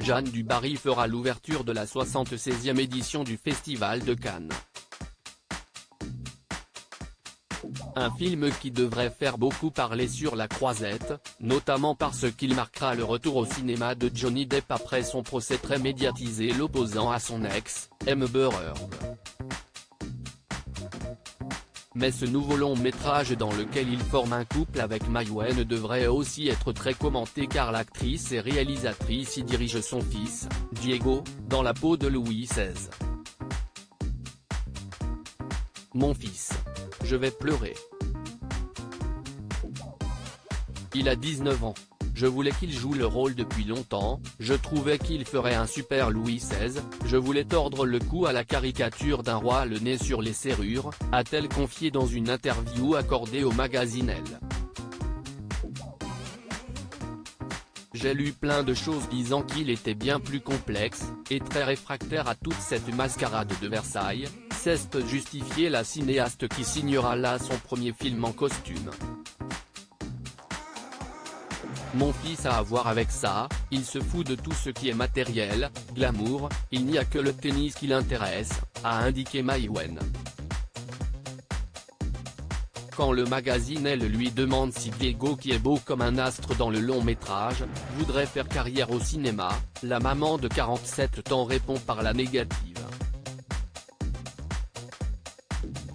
Jeanne du Barry fera l'ouverture de la 76e édition du Festival de Cannes. Un film qui devrait faire beaucoup parler sur la Croisette, notamment parce qu'il marquera le retour au cinéma de Johnny Depp après son procès très médiatisé l'opposant à son ex, Amber Heard. Mais ce nouveau long métrage dans lequel il forme un couple avec Mai Wen devrait aussi être très commenté car l'actrice et réalisatrice y dirige son fils, Diego, dans la peau de Louis XVI. Mon fils. Je vais pleurer. Il a 19 ans. Je voulais qu'il joue le rôle depuis longtemps, je trouvais qu'il ferait un super Louis XVI, je voulais tordre le cou à la caricature d'un roi le nez sur les serrures, a-t-elle confié dans une interview accordée au magazine Elle. J'ai lu plein de choses disant qu'il était bien plus complexe, et très réfractaire à toute cette mascarade de Versailles, s'est justifié la cinéaste qui signera là son premier film en costume. Mon fils a à voir avec ça, il se fout de tout ce qui est matériel, glamour, il n'y a que le tennis qui l'intéresse, a indiqué Mai Wen. Quand le magazine Elle lui demande si Diego, qui est beau comme un astre dans le long métrage, voudrait faire carrière au cinéma, la maman de 47 ans répond par la négative.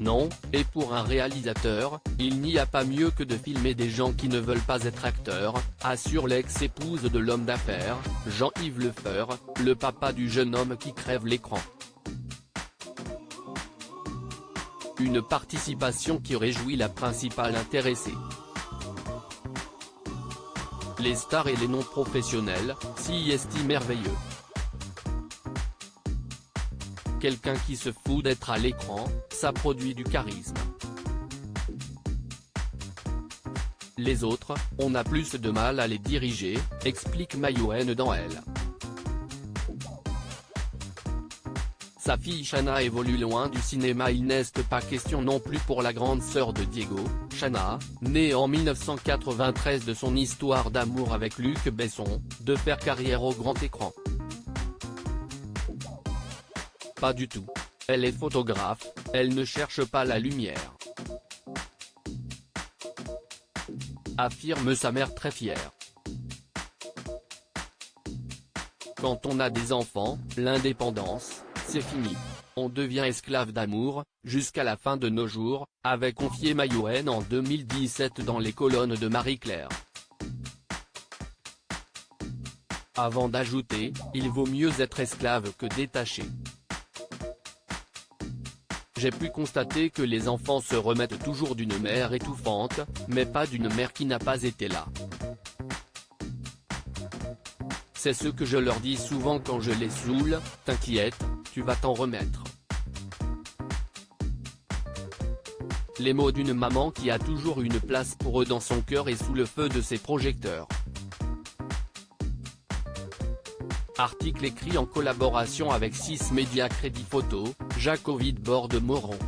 Non, et pour un réalisateur, il n'y a pas mieux que de filmer des gens qui ne veulent pas être acteurs, assure l'ex-épouse de l'homme d'affaires, Jean-Yves Lefeur, le papa du jeune homme qui crève l'écran. Une participation qui réjouit la principale intéressée. Les stars et les non-professionnels s'y estiment merveilleux. Quelqu'un qui se fout d'être à l'écran, ça produit du charisme. Les autres, on a plus de mal à les diriger, explique Mai Wen dans Elle. Sa fille Shanna évolue loin du cinéma. Il n'est pas question non plus pour la grande sœur de Diego, Shanna, née en 1993 de son histoire d'amour avec Luc Besson, de faire carrière au grand écran. Pas du tout. Elle est photographe, elle ne cherche pas la lumière. Affirme sa mère très fière. Quand on a des enfants, l'indépendance, c'est fini. On devient esclave d'amour, jusqu'à la fin de nos jours, avait confié Mai Wen en 2017 dans les colonnes de Marie-Claire. Avant d'ajouter, il vaut mieux être esclave que détaché. J'ai pu constater que les enfants se remettent toujours d'une mère étouffante, mais pas d'une mère qui n'a pas été là. C'est ce que je leur dis souvent quand je les saoule, t'inquiète, tu vas t'en remettre. Les mots d'une maman qui a toujours une place pour eux dans son cœur et sous le feu de ses projecteurs. Article écrit en collaboration avec 6 médias Crédit Photo, Jacques Ovid Borde Moron.